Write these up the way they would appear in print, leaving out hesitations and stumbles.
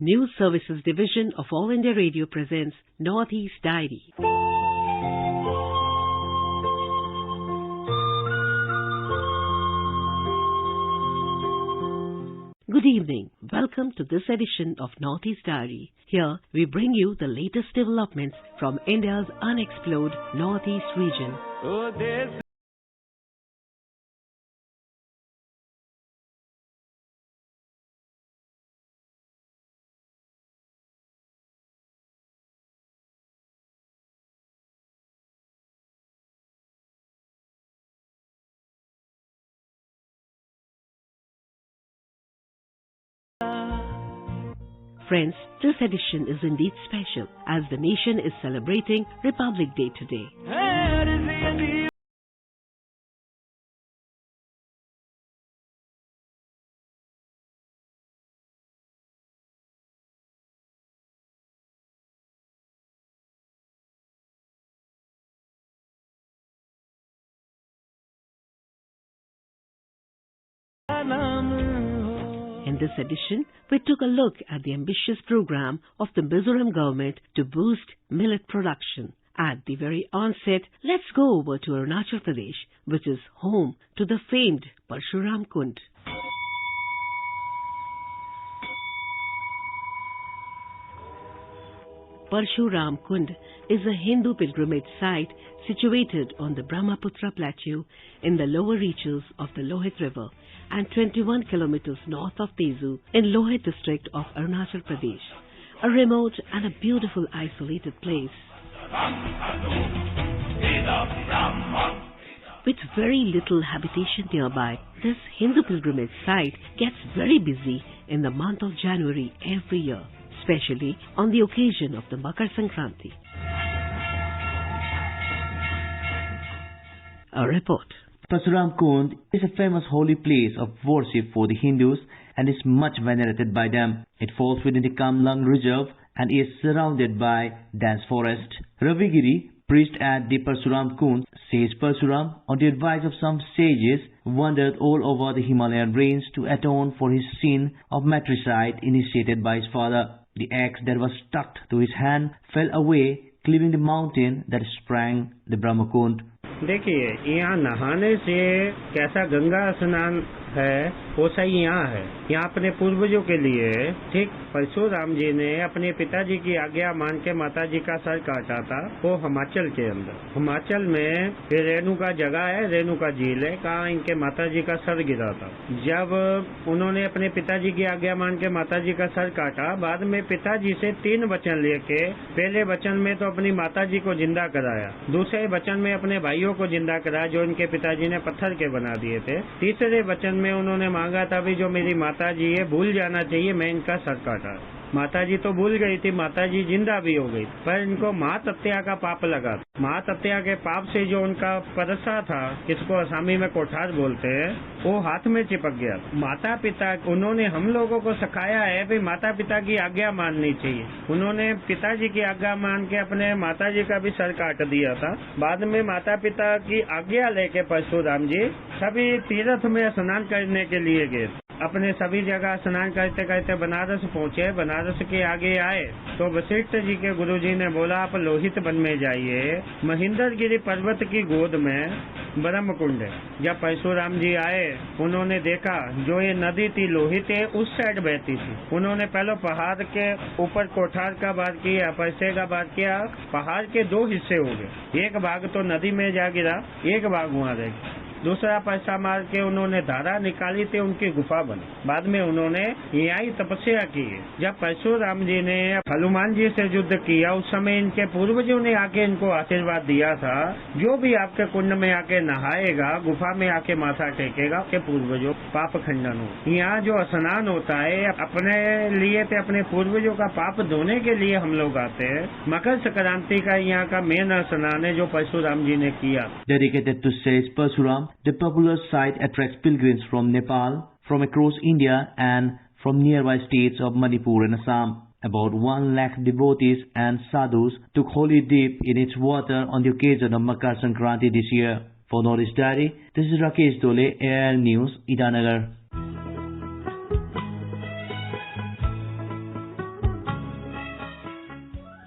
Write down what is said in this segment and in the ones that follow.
News Services Division of All India Radio presents Northeast Diary. Good evening. Welcome to this edition of Northeast Diary. Here we bring you the latest developments from India's unexplored Northeast region. Friends, this edition is indeed special as the nation is celebrating Republic Day today. In this edition, we took a look at the ambitious program of the Mizoram government to boost millet production. At the very onset, let's go over to Arunachal Pradesh, which is home to the famed Parshuram Kund. Parshuram Kund is a Hindu pilgrimage site situated on the Brahmaputra plateau in the lower reaches of the Lohit River and 21 kilometers north of Tezu in Lohit district of Arunachal Pradesh, a remote and a beautiful isolated place. With very little habitation nearby, this Hindu pilgrimage site gets very busy in the month of January every year, especially on the occasion of the Makar Sankranti. A report. Parshuram Kund is a famous holy place of worship for the Hindus and is much venerated by them. It falls within the Kamlang Reserve and is surrounded by dense forest. Ravigiri, priest at the Parshuram Kund, says Parshuram, on the advice of some sages, wandered all over the Himalayan range to atone for his sin of matricide initiated by his father. The axe that was stuck to his hand fell away, cleaving the mountain that sprang the Brahmakund. देखिए, यहाँ नहाने से कैसा गंगा स्नान है वो सही यहाँ है। यहाँ अपने पूर्वजों के लिए ठीक परशुराम जी ने अपने पिताजी की आज्ञा मान के माता जी का सर काटा था, वो हिमाचल के अंदर। हिमाचल में रेणुका जगह है, रेणुका झील है, कहाँ इनके माता जी का सर गिरा था। जब उन्होंने अपने पिताजी की आज्ञा मान के माता जी का सर काटा, बाद में पिताजी से 3 वचन लेके, पहले वचन में तो अपनी माता जी को जिंदा कराया, दूसरे वचन में अपने भाइयों को जिंदा कराया जो इनके पिताजी ने पत्थर के बना दिए थे, तीसरे वचन में उन्होंने मांगा था भी जो मेरी माता जी है भूल जाना चाहिए, मैं इनका सर काटा। माता जी तो भूल गई थी, माता जी जिंदा भी हो गई, पर इनको मात हत्या का पाप लगा। मात हत्या के पाप से जो उनका परसा था, इसको असामी में कोठार बोलते हैं, वो हाथ में चिपक गया। माता पिता उन्होंने हम लोगों को सिखाया है भी माता पिता की आज्ञा माननी चाहिए। उन्होंने पिताजी की आज्ञा मान के अपने माता जी का भी सर काट दिया था। बाद में माता पिता की आज्ञा लेके परशुराम जी सभी तीर्थ में स्नान करने के लिए गए। अपने सभी जगह स्नान करते करते बनारस पहुंचे। बनारस के आगे आए तो वशिष्ठ जी के गुरुजी ने बोला आप लोहित वन में जाइए, महेंद्रगिरी पर्वत की गोद में ब्रह्म कुंड है। जब परशुराम जी आए, उन्होंने देखा जो ये नदी थी लोहित है उस साइड बहती थी। उन्होंने पहले पहाड़ के ऊपर कोठार का वार किया, परसे का वार किया। पहाड़ के 2 हिस्से हो गए, एक भाग तो नदी में जा गिरा, एक भाग वहाँ रह गया। दूसरा पैसा मार के उन्होंने धारा निकाली थी, उनकी गुफा बनी। बाद में उन्होंने यहाँ ही तपस्या की। जब परशुराम जी ने हनुमान जी से युद्ध किया, उस समय इनके पूर्वजों ने आके इनको आशीर्वाद दिया था, जो भी आपके कुंड में आके नहाएगा, गुफा में आके माथा टेकेगा, आपके पूर्वजों पाप खंडन हो। यहाँ जो स्नान होता है अपने लिए थे, अपने पूर्वजों का पाप धोने के लिए हम लोग आते हैं। मकर संक्रांति का यहाँ का मेन स्नान है जो परशुराम जी ने किया। Dedicated to says Parshuram, the popular site attracts pilgrims from Nepal, from across India and from nearby states of Manipur and Assam. About 1 lakh devotees and sadhus took holy dip in its water on the occasion of Makar Sankranti this year. For Northeast Diary, this is Rakesh Dole, AIR News, Itanagar.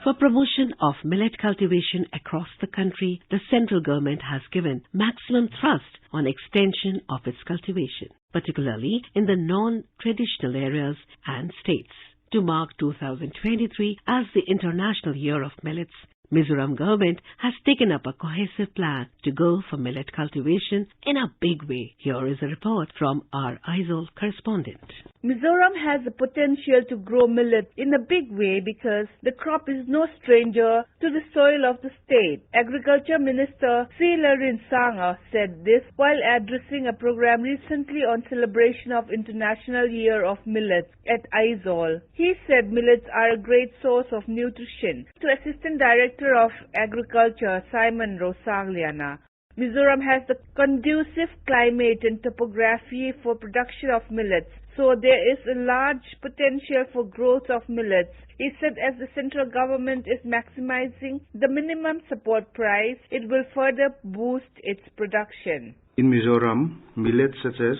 For promotion of millet cultivation across the country, the central government has given maximum thrust on extension of its cultivation, particularly in the non-traditional areas and states. To mark 2023 as the International Year of Millets, Mizoram government has taken up a cohesive plan to go for millet cultivation in a big way. Here is a report from our Aizawl correspondent. Mizoram has the potential to grow millet in a big way because the crop is no stranger to the soil of the state. Agriculture Minister Larin Sanga said this while addressing a program recently on celebration of International Year of Millets at Aizawl. He said millets are a great source of nutrition. To Assistant Director of Agriculture Simon Rosagliana, Mizoram has the conducive climate and topography for production of millets, so there is a large potential for growth of millets. He said as the central government is maximizing the minimum support price, it will further boost its production. In Mizoram, millets such as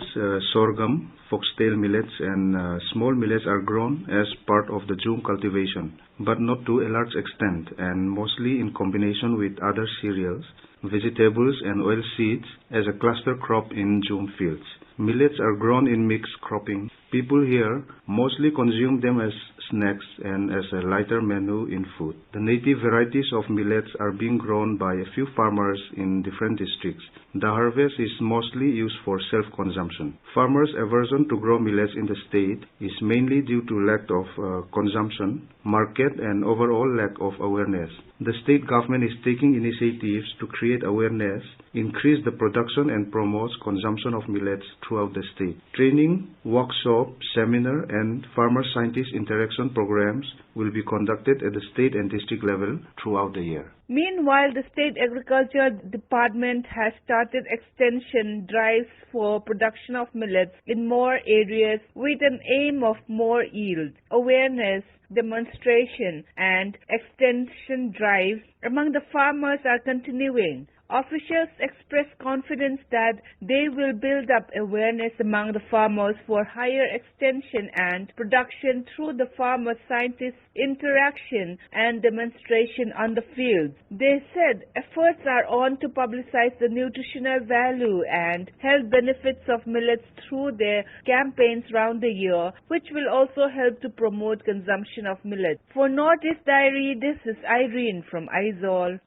sorghum, foxtail millets and small millets are grown as part of the June cultivation, but not to a large extent and mostly in combination with other cereals, vegetables and oilseeds as a cluster crop in June fields. Millets are grown in mixed cropping. People here mostly consume them as snacks and as a lighter menu in food. The native varieties of millets are being grown by a few farmers in different districts. The harvest is mostly used for self-consumption. Farmers' aversion to grow millets in the state is mainly due to lack of consumption, market and overall lack of awareness. The state government is taking initiatives to create awareness, increase the production and promote consumption of millets throughout the state. Training, workshop, seminar and farmer-scientist interaction programs will be conducted at the state and district level throughout the year. Meanwhile, the State Agriculture Department has started extension drives for production of millets in more areas with an aim of more yield. Awareness, demonstration and extension drives among the farmers are continuing. Officials express confidence that they will build up awareness among the farmers for higher extension and production through the farmer-scientist interaction and demonstration on the fields. They said efforts are on to publicize the nutritional value and health benefits of millets through their campaigns round the year, which will also help to promote consumption of millet. For Northeast Diary, this is Irene from Aizawl.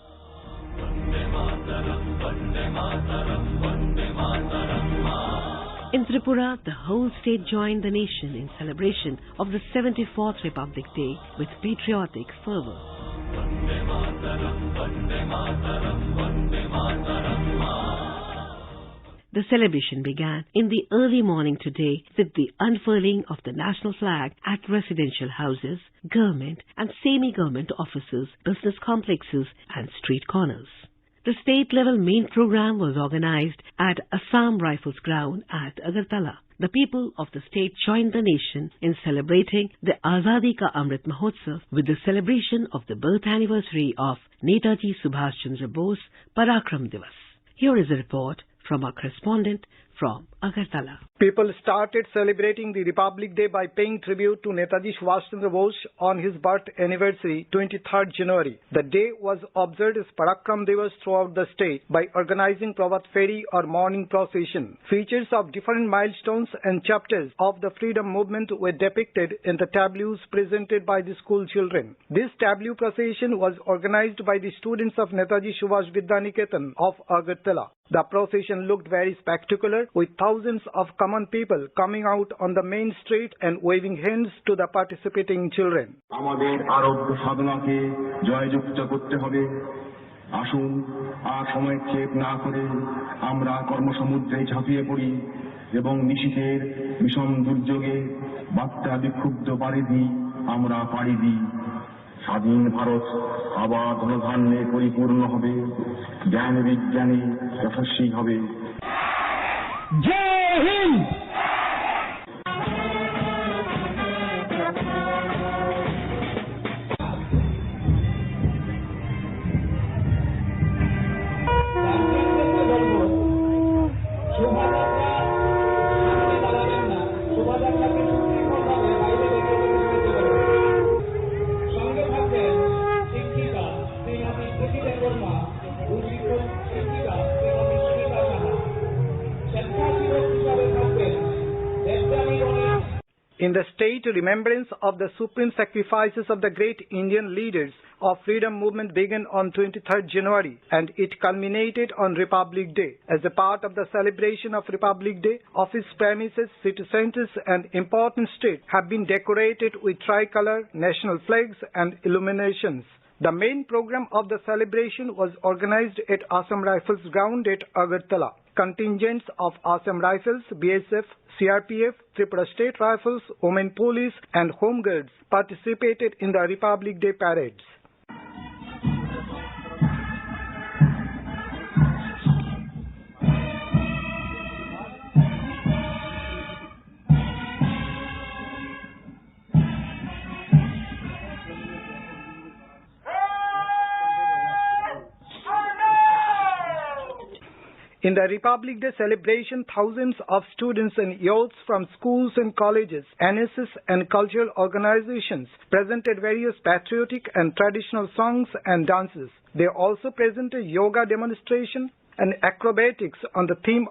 In Tripura, the whole state joined the nation in celebration of the 74th Republic Day with patriotic fervor. The celebration began in the early morning today with the unfurling of the national flag at residential houses, government and semi-government offices, business complexes and street corners. The state-level main program was organized at Assam Rifles Ground at Agartala. The people of the state joined the nation in celebrating the Azadi Ka Amrit Mahotsav with the celebration of the birth anniversary of Netaji Subhash Chandra Bose Parakram Divas. Here is a report from our correspondent from Agartala. People started celebrating the Republic Day by paying tribute to Netaji Subhash Chandra Bose on his birth anniversary, 23rd January. The day was observed as Parakram Divas throughout the state by organizing Prabhat Feri or morning procession. Features of different milestones and chapters of the freedom movement were depicted in the tableaus presented by the school children. This tableau procession was organized by the students of Netaji Subhash Vidyaniketan of Agartala. The procession looked very spectacular, with thousands of common people coming out on the main street and waving hands to the participating children. আমাদের আরোগ্য সাধনাকে জয়যুক্ত করতে হবে। আসুন আর সময় ক্ষেপ না করে আমরা কর্মসমুদ্রে ঝাঁপিয়ে পড়ি এবং নিশীথের বিষম দুর্যোগে বার্তা বিক্ষুব্ধ বারিধি আমরা পাড়ি দিই। স্বাধীন ভারত আবার ধনধান্যে পরিপূর্ণ হবে, জ্ঞান বিজ্ঞানে যশস্বী হবে। জয় Hind. In the state, remembrance of the supreme sacrifices of the great Indian leaders of freedom movement began on 23rd January and it culminated on Republic Day. As a part of the celebration of Republic Day, office premises, city centers and important streets have been decorated with tricolor, national flags and illuminations. The main program of the celebration was organized at Assam Rifles ground at Agartala. Contingents of Assam Rifles, BSF, CRPF, Tripura State Rifles, Women Police and Home Guards participated in the Republic Day parades. In the Republic Day celebration, thousands of students and youths from schools and colleges, NSS and cultural organizations presented various patriotic and traditional songs and dances. They also presented yoga demonstration and acrobatics on the theme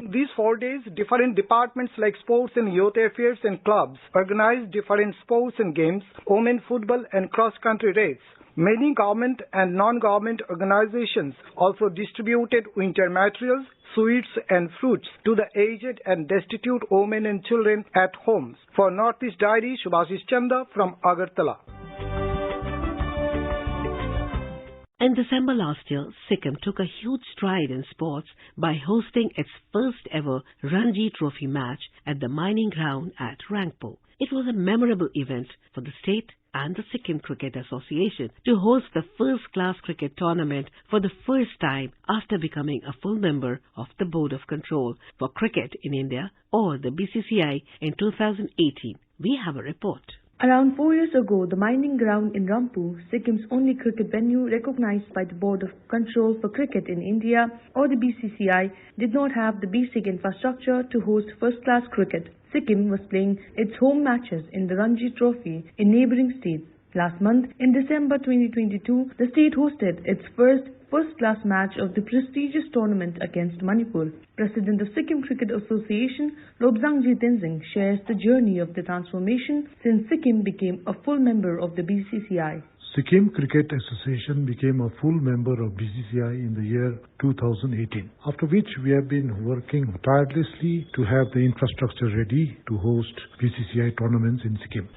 These 4 days, different departments like sports and youth affairs and clubs organized different sports and games, women football and cross-country races. Many government and non-government organizations also distributed winter materials, sweets and fruits to the aged and destitute women and children at homes. For Northeast Diary, Subhashish Chanda from Agartala. In December last year, Sikkim took a huge stride in sports by hosting its first ever Ranji Trophy match at the mining ground at Rangpo. It was a memorable event for the state and the Sikkim Cricket Association to host the first-class cricket tournament for the first time after becoming a full member of the Board of Control for Cricket in India, or the BCCI, in 2018. We have a report. Around 4 years ago, the mining ground in Rangpo, Sikkim's only cricket venue recognized by the Board of Control for Cricket in India, or the BCCI, did not have the basic infrastructure to host first-class cricket. Sikkim was playing its home matches in the Ranji Trophy in neighbouring states. Last month, in December 2022, the state hosted its first-class match of the prestigious tournament against Manipur. President of Sikkim Cricket Association, Lobsangji Tenzing, shares the journey of the transformation since Sikkim became a full member of the BCCI. Sikkim Cricket Association became a full member of BCCI in the year 2018, after which we have been working tirelessly to have the infrastructure ready to host BCCI tournaments in Sikkim.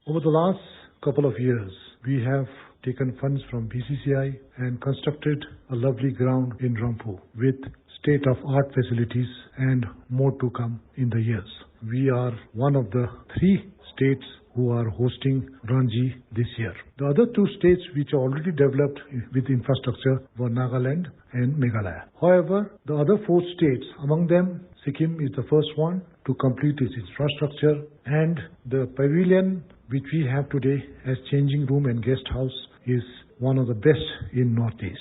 Over the last couple of years, we have taken funds from BCCI and constructed a lovely ground in Rangpo with state-of-art facilities and more to come in the years. We are one of the 3 states who are hosting Ranji this year. The other 2 states which are already developed with infrastructure were Nagaland and Meghalaya. However, the other 4 states, among them Sikkim is the first one to complete its infrastructure, and the pavilion which we have today as changing room and guest house is one of the best in Northeast.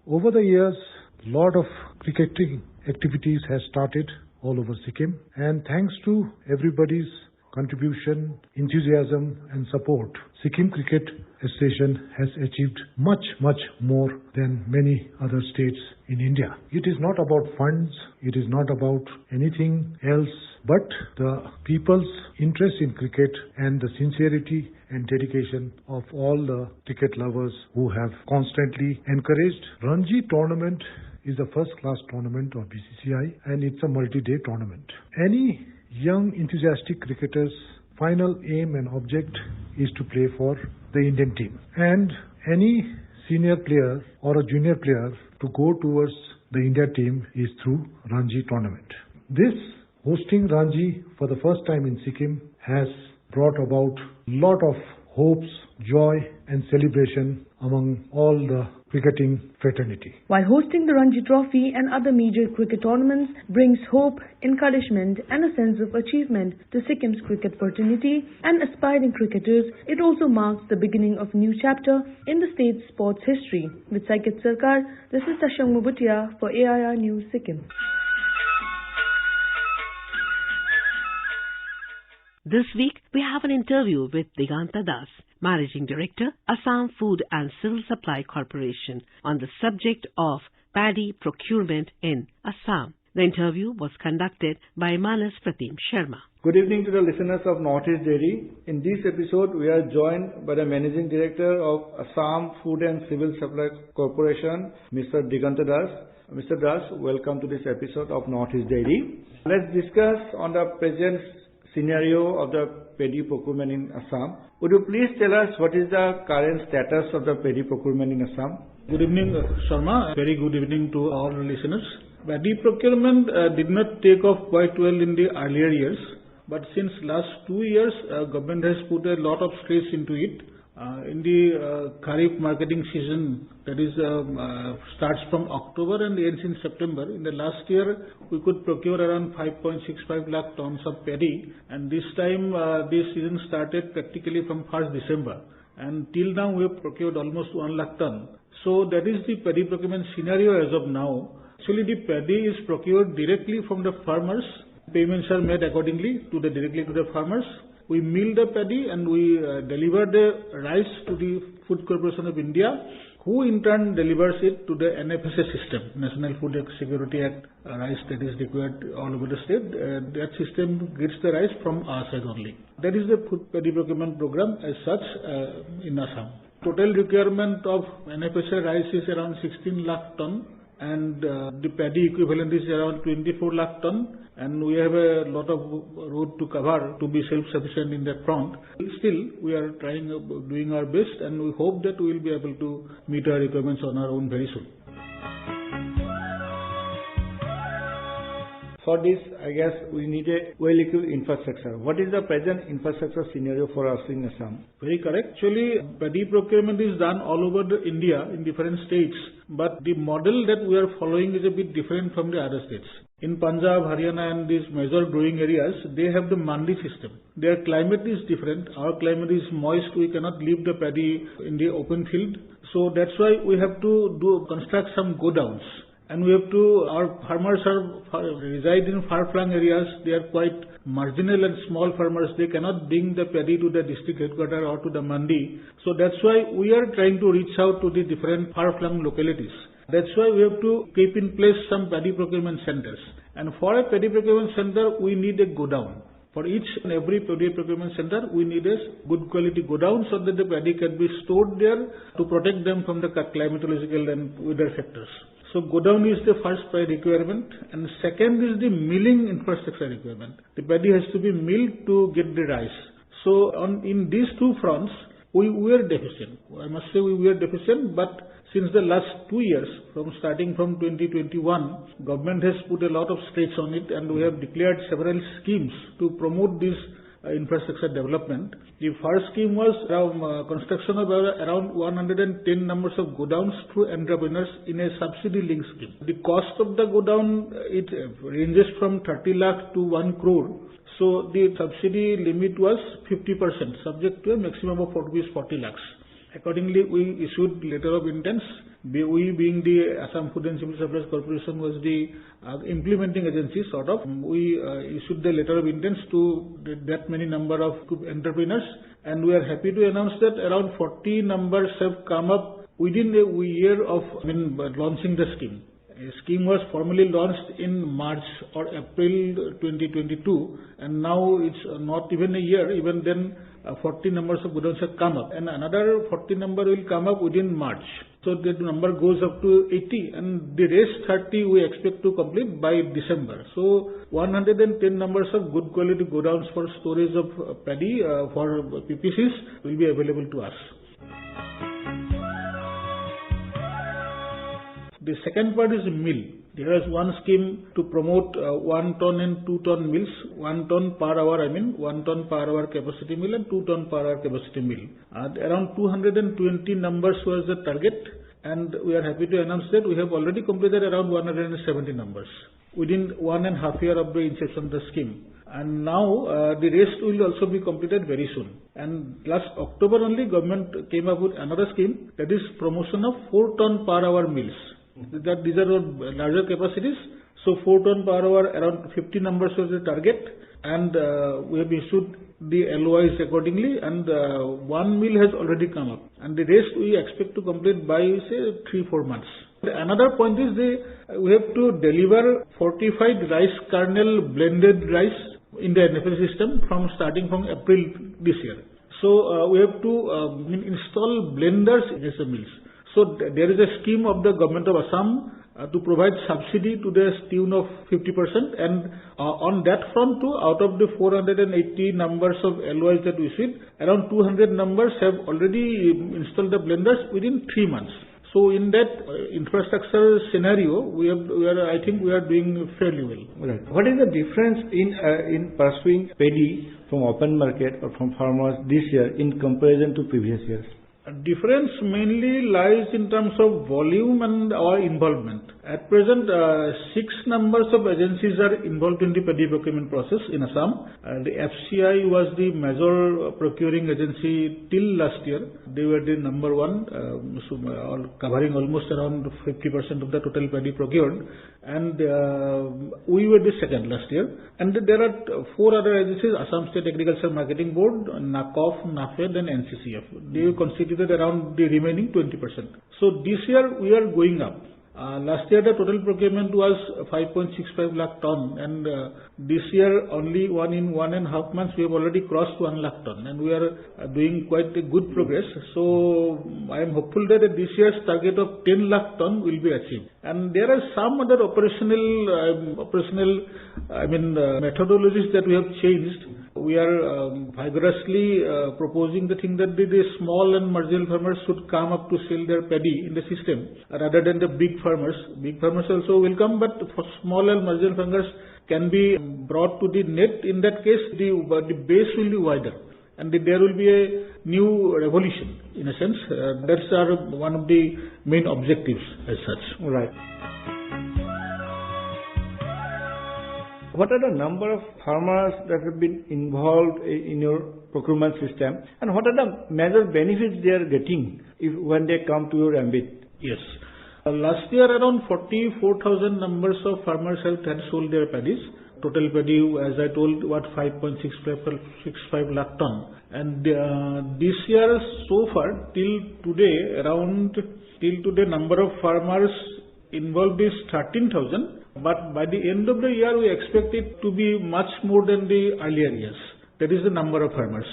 Over the years, a lot of cricketing activities has started all over Sikkim, and thanks to everybody's contribution, enthusiasm and support, Sikkim Cricket Association has achieved much more than many other states in India. It is not about funds, it is not about anything else, but the people's interest in cricket and the sincerity and dedication of all the cricket lovers who have constantly encouraged. Ranji tournament is a first-class tournament of BCCI, and it's a multi-day tournament. Any young enthusiastic cricketer's final aim and object is to play for the Indian team, and any senior player or a junior player to go towards the India team is through Ranji tournament. This hosting Ranji for the first time in Sikkim has brought about lot of hopes, joy and celebration among all the cricketing fraternity. While hosting the Ranji Trophy and other major cricket tournaments brings hope, encouragement and a sense of achievement to Sikkim's cricket fraternity and aspiring cricketers, it also marks the beginning of a new chapter in the state's sports history. With Saikit Sarkar, this is Tashang Mubutia for AIR News Sikkim. This week, we have an interview with Diganta Das, Managing Director, Assam Food and Civil Supply Corporation, on the subject of paddy procurement in Assam. The interview was conducted by Manas Pratim Sharma. Good evening to the listeners of Northeast Dairy. In this episode, we are joined by the Managing Director of Assam Food and Civil Supply Corporation, Mr. Diganta Das. Mr. Das, welcome to this episode of Northeast Dairy. Let's discuss on the present scenario of the paddy procurement in Assam. Would you please tell us what is the current status of the paddy procurement in Assam? Good evening, Sharma. Very good evening to all listeners. Paddy procurement did not take off quite well in the earlier years, but since last 2 years, government has put a lot of stress into it. In the Kharif marketing season, that is starts from October and ends in September. In the last year, we could procure around 5.65 lakh tons of paddy, and this time this season started practically from 1st December. And till now, we have procured almost 1 lakh ton. So that is the paddy procurement scenario as of now. Actually, the paddy is procured directly from the farmers. Payments are made accordingly directly to the farmers. We mill the paddy and we deliver the rice to the Food Corporation of India, who in turn delivers it to the NFSA system, National Food Security Act rice that is required all over the state. That system gets the rice from our side only. That is the food paddy procurement program as such in Assam. Total requirement of NFSA rice is around 16 lakh ton, and the paddy equivalent is around 24 lakh ton. And we have a lot of road to cover to be self-sufficient in that front. Still, we are doing our best, and we hope that we will be able to meet our requirements on our own very soon. For this, I guess we need a well-equipped infrastructure. What is the present infrastructure scenario for us in Assam? Very correct. Actually, paddy procurement is done all over India in different states, but the model that we are following is a bit different from the other states. In Punjab, Haryana and these major growing areas, they have the mandi system. Their climate is different. Our climate is moist. We cannot leave the paddy in the open field. So that's why we have to construct some godowns. And our farmers reside in far-flung areas. They are quite marginal and small farmers. They cannot bring the paddy to the district headquarters or to the mandi. So that's why we are trying to reach out to the different far-flung localities. That's why we have to keep in place some paddy procurement centers. And for a paddy procurement center, we need a godown. For each and every paddy procurement center, we need a good quality godown so that the paddy can be stored there to protect them from the climatological and weather factors. So godown is the first priority requirement, and second is the milling infrastructure requirement. The paddy has to be milled to get the rice. So in these two fronts, we were deficient. I must say we were deficient, but since the last 2 years, starting from 2021, government has put a lot of stress on it, and we have declared several schemes to promote this infrastructure development. The first scheme was construction of around 110 numbers of godowns through entrepreneurs in a subsidy-linked scheme. The cost of the godown, it ranges from 30 lakh to 1 crore. So the subsidy limit was 50%, subject to a maximum of 40 lakhs. Accordingly, we issued letter of intents. We, being the Assam Food and Civil Supplies Corporation, was the implementing agency, sort of. We issued the letter of intents to that many number of entrepreneurs, and we are happy to announce that around 40 numbers have come up within a year of launching the scheme. A scheme was formally launched in March or April 2022, and now it's not even a year. Even then, 40 numbers of godowns have come up, and another 40 number will come up within March. So the number goes up to 80, and the rest 30 we expect to complete by December. So 110 numbers of good quality godowns for storage of paddy for PPCs will be available to us. The second part is mill. There is one scheme to promote 1 ton and 2 ton mills, 1 ton per hour, 1 ton per hour capacity mill and 2 ton per hour capacity mill. Around 220 numbers was the target, and we are happy to announce that we have already completed around 170 numbers within 1.5 years of the inception of the scheme. And now the rest will also be completed very soon. And last October only, government came up with another scheme, that is promotion of 4 ton per hour mills. These are larger capacities. So 4 ton per hour, around 50 numbers was the target, and we have issued the LOIs accordingly, and 1 mill has already come up, and the rest we expect to complete by say 3-4 months. Another point is we have to deliver fortified rice kernel blended rice in the NFL system starting from April this year. So we have to install blenders in the mills. So there is a scheme of the government of Assam to provide subsidy to the tune of 50%, and on that front too, out of the 480 numbers of LOIs that we issued, around 200 numbers have already installed the blenders within 3 months. So in that infrastructure scenario, I think we are doing fairly well. Right. What is the difference in pursuing paddy from open market or from farmers this year in comparison to previous years? Difference mainly lies in terms of volume and our involvement. At present, 6 numbers of agencies are involved in the paddy procurement process in Assam. The FCI was the major procuring agency till last year. They were the number 1, covering almost around 50% of the total paddy procured. And we were the second last year. And there are 4 other agencies: Assam State Agriculture Marketing Board, NACOF, NAFED and NCCF. They constituted around the remaining 20%. So this year we are going up. Last year the total procurement was 5.65 lakh ton, and this year only in 1.5 months we have already crossed 1 lakh ton, and we are doing quite a good progress. So I am hopeful that this year's target of 10 lakh ton will be achieved. And there are some other operational methodologies that we have changed. We are vigorously proposing the thing that the small and marginal farmers should come up to sell their paddy in the system rather than the big farmers. Big farmers also will come, but for small and marginal farmers can be brought to the net. In that case, the base will be wider, and there will be a new revolution in a sense. That's one of the main objectives as such. Right. What are the number of farmers that have been involved in your procurement system, and what are the major benefits they are getting when they come to your ambit? Yes. Last year around 44,000 numbers of farmers had sold their paddies. Total paddy, as I told, 5.65 lakh ton. And this year so far till today number of farmers involved is 13,000. But by the end of the year, we expect it to be much more than the earlier years. That is the number of farmers.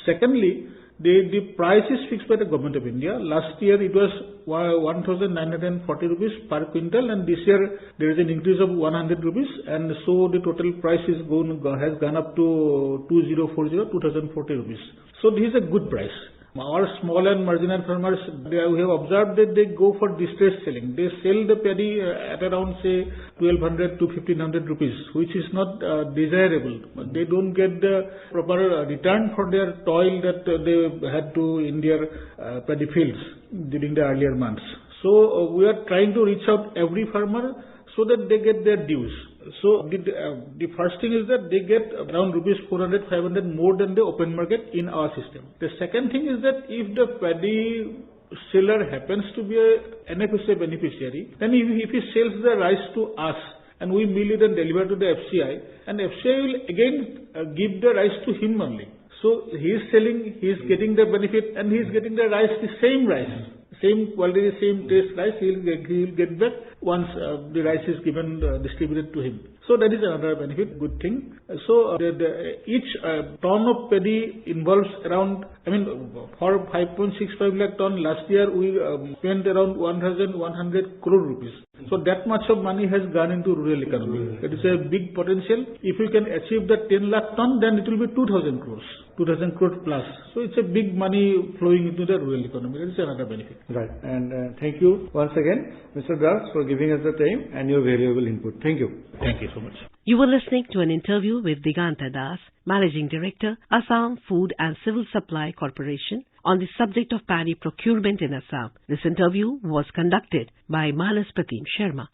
Secondly, the price is fixed by the Government of India. Last year it was 1,940 rupees per quintal, and this year there is an increase of 100 rupees, and so the total price has gone up to 2,040 rupees. So this is a good price. Our small and marginal farmers, we have observed that they go for distress selling. They sell the paddy at around say 1,200 to 1,500 rupees, which is not desirable. They don't get the proper return for their toil that they had to in their paddy fields during the earlier months. So we are trying to reach out every farmer so that they get their dues. So the first thing is that they get around rupees 400-500 more than the open market in our system. The second thing is that if the paddy seller happens to be an NFSA beneficiary, then if he sells the rice to us and we mill it and deliver to the FCI, and FCI will again give the rice to him only. So he is selling, he is getting the benefit, and he is getting the rice, the same rice, same quality, same taste rice, he will get back once the rice is distributed to him. So that is another benefit, good thing. So each ton of paddy involves around, for 5.65 lakh ton last year we spent around 1,100 crore rupees. So that much of money has gone into rural economy. It is a big potential. If we can achieve the 10 lakh ton, then it will be 2,000 crores. 2,000 crore plus. So it's a big money flowing into the rural economy. That is another benefit. Right. And thank you once again, Mr. Das, for giving us the time and your valuable input. Thank you. Thank you so much. You were listening to an interview with Diganta Das, Managing Director, Assam Food and Civil Supply Corporation, on the subject of paddy procurement in Assam. This interview was conducted by Pratim Sharma.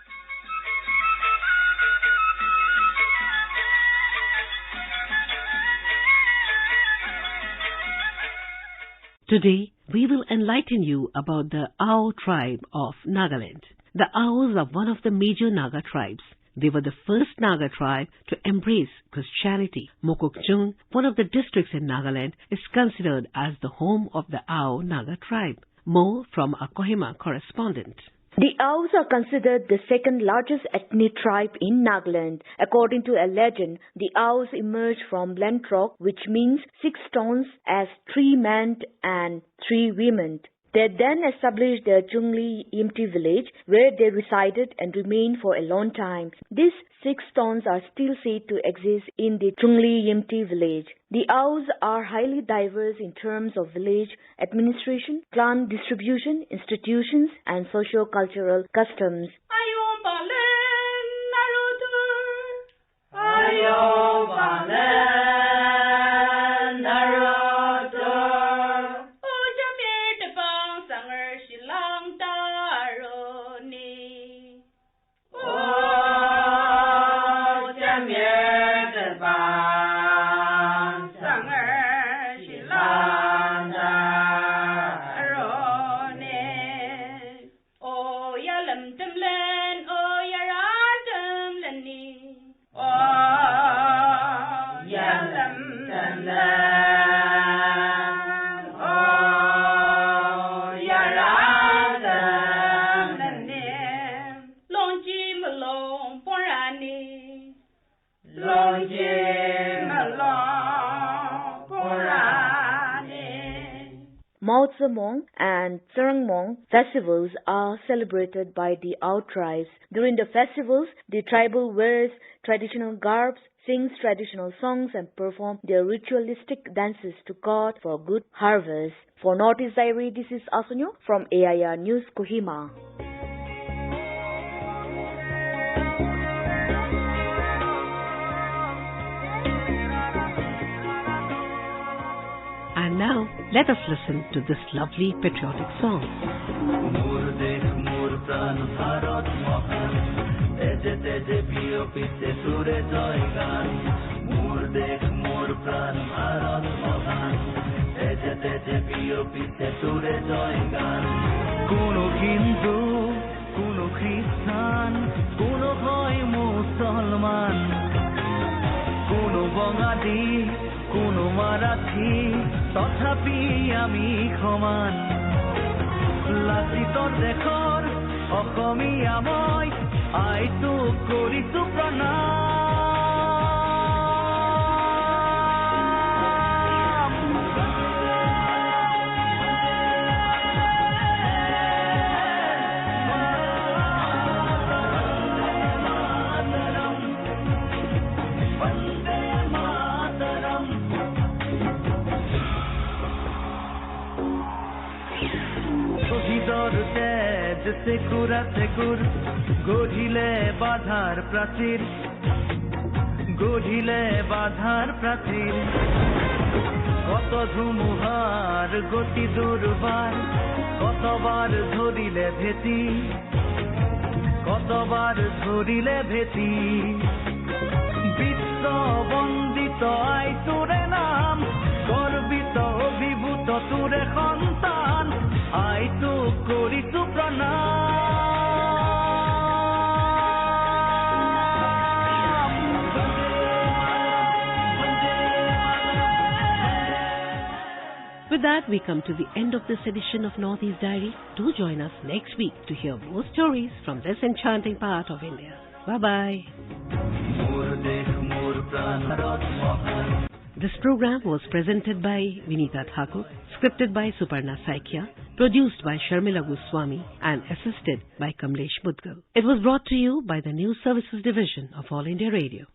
Today, we will enlighten you about the Ao tribe of Nagaland. The Aos are one of the major Naga tribes. They were the first Naga tribe to embrace Christianity. Mokokchung, one of the districts in Nagaland, is considered as the home of the Ao Naga tribe. More from our Kohima correspondent. The Aos are considered the second largest ethnic tribe in Nagaland. According to a legend, the Aos emerged from Lentrok, which means 6 stones, as 3 men and 3 women. They then established the Chungli Yimti village, where they resided and remained for a long time. These 6 stones are still said to exist in the Chungli Yimti village. The Aos are highly diverse in terms of village administration, clan distribution, institutions, and socio-cultural customs. Mizoram and Sarangmong festivals are celebrated by the Ao tribes. During the festivals, the tribal wears traditional garbs, sings traditional songs, and perform their ritualistic dances to God for good harvest. For Northeast Diary, this is Asunyo from AIR News, Kohima. And now, let us listen to this lovely patriotic song. Kuno Hindu, kuno Christian, kuno hoy Musalman, kuno Bangadi, kuno Marathi, তথাপি আমি সমান লাচিতৰ দেশৰ অসমীয়া মই আইতো কৰিছো প্ৰণাম সেকুর গঢ়িলে বাধাৰ প্ৰাচীৰ কত ধুমুহাৰ গতি দুৰ্বাৰ কতবাৰ ধৰিলে ভেটি বিশ্ব বন্দিত আইতোৰে নাম গৰ্বিত অভিভূত তোৰে সন্তান আইতো কৰিছো প্ৰণাম With that, we come to the end of this edition of Northeast Diary. Do join us next week to hear more stories from this enchanting part of India. Bye-bye. This program was presented by Vinita Thakur, scripted by Suparna Saikia, produced by Sharmila Goswami, and assisted by Kamlesh Mudgal. It was brought to you by the News Services Division of All India Radio.